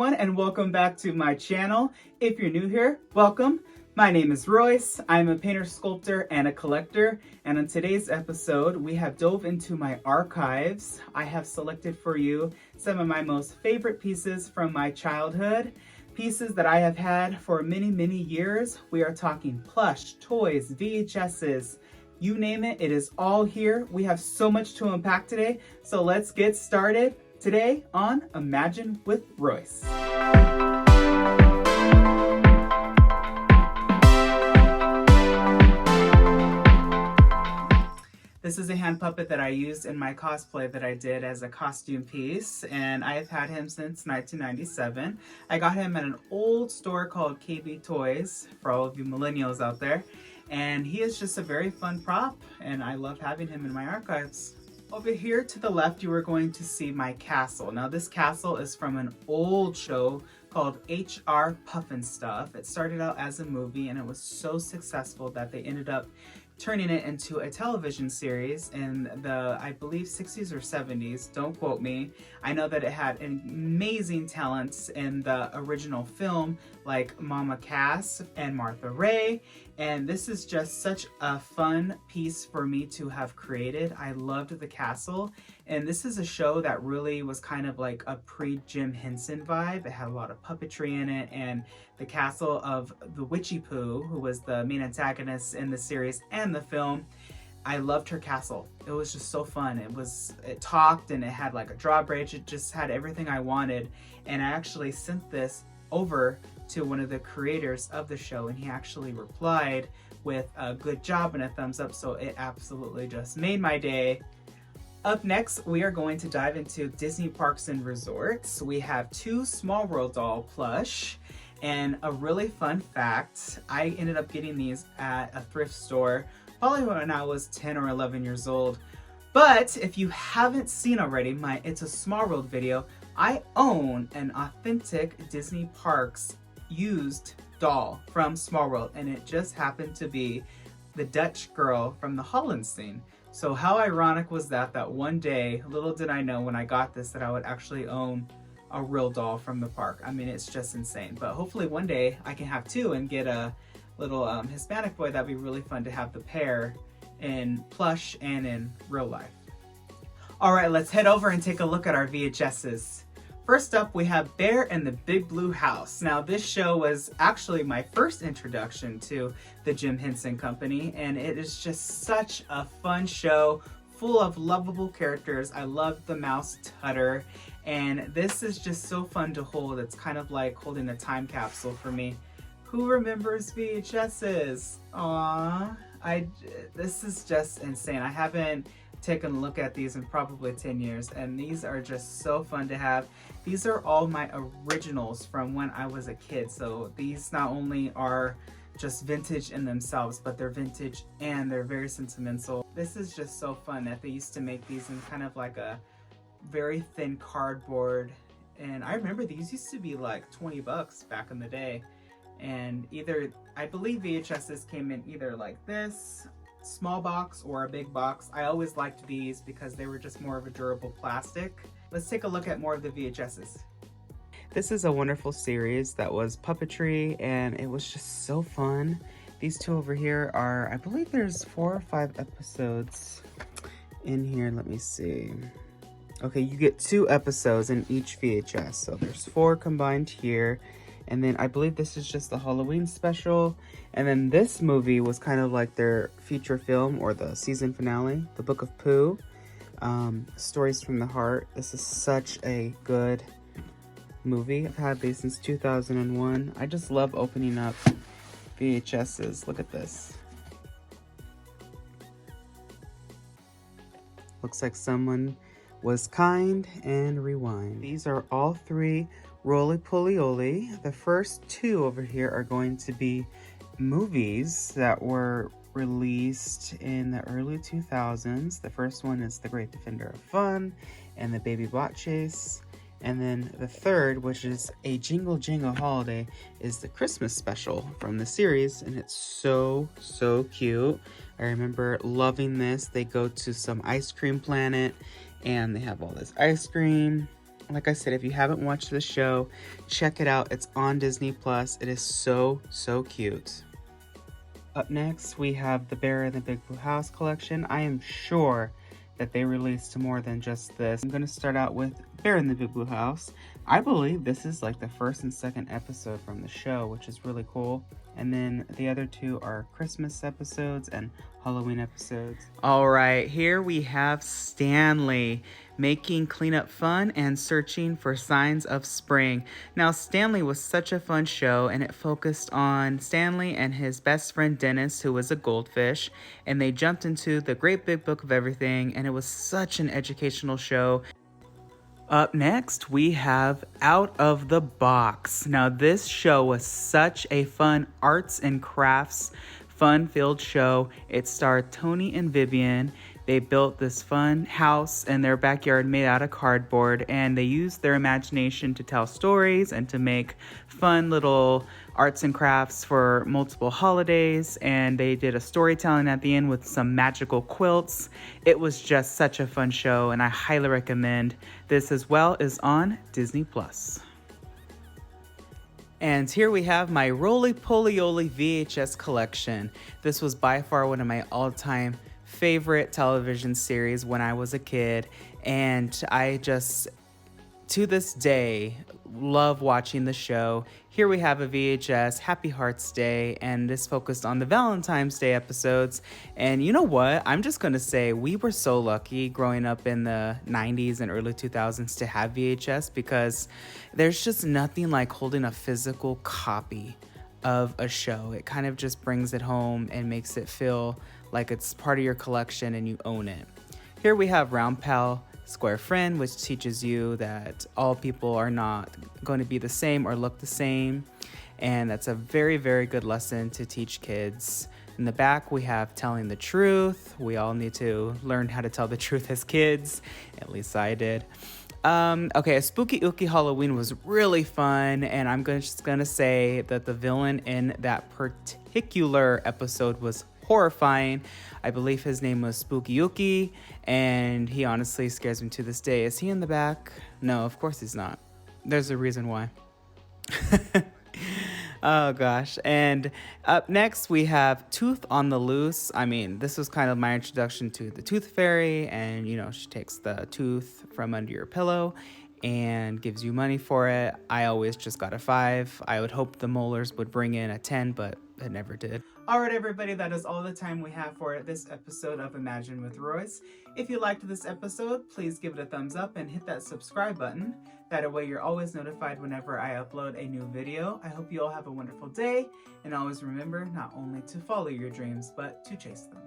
everyone, and welcome back to my channel. If you're new here, welcome. My name is Royce. I'm a painter, sculptor, and a collector. And on today's episode, we have dove into my archives. I have selected for you some of my most favorite pieces from my childhood. Pieces that I have had for many, many years. We are talking plush, toys, VHSs, you name it, it is all here. We have so much to unpack today, so let's get started today on Imagine with Royce. This is a hand puppet that I used in my cosplay that I did as a costume piece, and I've had him since 1997. I got him at an old store called KB Toys, for all of you millennials out there, and he is just a very fun prop, and I love having him in my archives. Over here to the left, you are going to see my castle. Now this castle is from an old show called HR Pufnstuf. It started out as a movie and it was so successful that they ended up turning it into a television series in the, I believe, 60s or 70s. Don't quote me. I know that it had amazing talents in the original film, like Mama Cass and Martha Ray. And this is just such a fun piece for me to have created. I loved the castle. And this is a show that really was kind of like a pre-Jim Henson vibe. It had a lot of puppetry in it, and the castle of the Witchy Pooh, who was the main antagonist in the series and the film. I loved her castle. It was just so fun. It talked and it had like a drawbridge. It just had everything I wanted. And I actually sent this over to one of the creators of the show, and he actually replied with a good job and a thumbs up. So it absolutely just made my day. Up next, we are going to dive into Disney Parks and Resorts. We have two Small World doll plush, and a really fun fact, I ended up getting these at a thrift store probably when I was 10 or 11 years old. But if you haven't seen already my It's a Small World video, I own an authentic Disney Parks used doll from Small World, and it just happened to be the Dutch girl from the Holland scene. So how ironic was that one day, little did I know when I got this that I would actually own a real doll from the park. I mean, it's just insane. But hopefully one day I can have two and get a little Hispanic boy. That'd be really fun to have the pair in plush and in real life. All right, let's head over and take a look at our VHSs. First up, we have Bear and the Big Blue House. Now, this show was actually my first introduction to the Jim Henson Company, and it is just such a fun show, full of lovable characters. I love the mouse Tutter, and this is just so fun to hold. It's kind of like holding a time capsule for me. Who remembers VHSs? Aww, this is just insane. I haven't taken a look at these in probably 10 years, and these are just so fun to have. These are all my originals from when I was a kid, so these not only are just vintage in themselves, but they're vintage and they're very sentimental. This is just so fun that they used to make these in kind of like a very thin cardboard, and I remember these used to be like 20 bucks back in the day. And I believe VHSs came in either like this small box or a big box. I always liked these because they were just more of a durable plastic. Let's take a look at more of the VHSs. This is a wonderful series that was puppetry, and it was just so fun. These two over here are, I believe there's 4 or 5 episodes in here. Let me see. Okay, you get 2 episodes in each VHS, so there's 4 combined here. And then I believe this is just the Halloween special. And then this movie was kind of like their feature film or the season finale, the Book of Pooh. Stories from the Heart. This is such a good movie. I've had these since 2001. I just love opening up VHSs. Look at this. Looks like someone was kind and rewind. These are all 3 Roly Polioli. The first 2 over here are going to be movies that were released in the early 2000s. The first one is The Great Defender of Fun and The Baby Bot Chase. And then the third, which is a Jingle Jingle Holiday, is the Christmas special from the series, and it's so cute. I remember loving this. They go to some ice cream planet and they have all this ice cream. Like I said, if you haven't watched the show, check it out. It's on Disney Plus. It is so, so cute. Up next, we have the Bear in the Big Blue House collection. I am sure that they released more than just this. I'm going to start out with Bear in the Big Blue House. I believe this is like the first and second episode from the show, which is really cool. And then the other two are Christmas episodes and Halloween episodes. All right, here we have Stanley making cleanup fun and searching for signs of spring. Now, Stanley was such a fun show, and it focused on Stanley and his best friend Dennis, who was a goldfish, and they jumped into the great big book of everything, and it was such an educational show. Up next, we have Out of the Box. Now, this show was such a fun arts and crafts, fun-filled show. It starred Tony and Vivian. They built this fun house in their backyard made out of cardboard, and they used their imagination to tell stories and to make fun little arts and crafts for multiple holidays. And they did a storytelling at the end with some magical quilts. It was just such a fun show, and I highly recommend this as well. Is on Disney Plus. And here we have my Roly Polioli VHS collection. This was by far one of my all-time favorite television series when I was a kid, and I just, to this day, love watching the show. Here we have a VHS Happy Hearts Day, and this focused on the Valentine's Day episodes. And you know what? I'm just gonna say we were so lucky growing up in the 90s and early 2000s to have VHS, because there's just nothing like holding a physical copy of a show. It kind of just brings it home and makes it feel like it's part of your collection and you own it. Here we have Round Pal Square Friend, which teaches you that all people are not going to be the same or look the same. And that's a very, very good lesson to teach kids. In the back, we have Telling the Truth. We all need to learn how to tell the truth as kids. At least I did. Okay, a Spooky Ooky Halloween was really fun, and I'm just gonna say that the villain in that particular episode was horrifying. I believe his name was Spooky Ooky, and he honestly scares me to this day. Is he in the back? No, of course he's not. There's a reason why. Oh gosh. And up next we have Tooth on the Loose. I mean, this was kind of my introduction to the Tooth Fairy, and you know, she takes the tooth from under your pillow and gives you money for it. I always just got a 5. I would hope the molars would bring in a 10, but it never did. All right, everybody, that is all the time we have for this episode of Imagine with Royce. If you liked this episode, please give it a thumbs up and hit that subscribe button. That way you're always notified whenever I upload a new video. I hope you all have a wonderful day, and always remember not only to follow your dreams, but to chase them.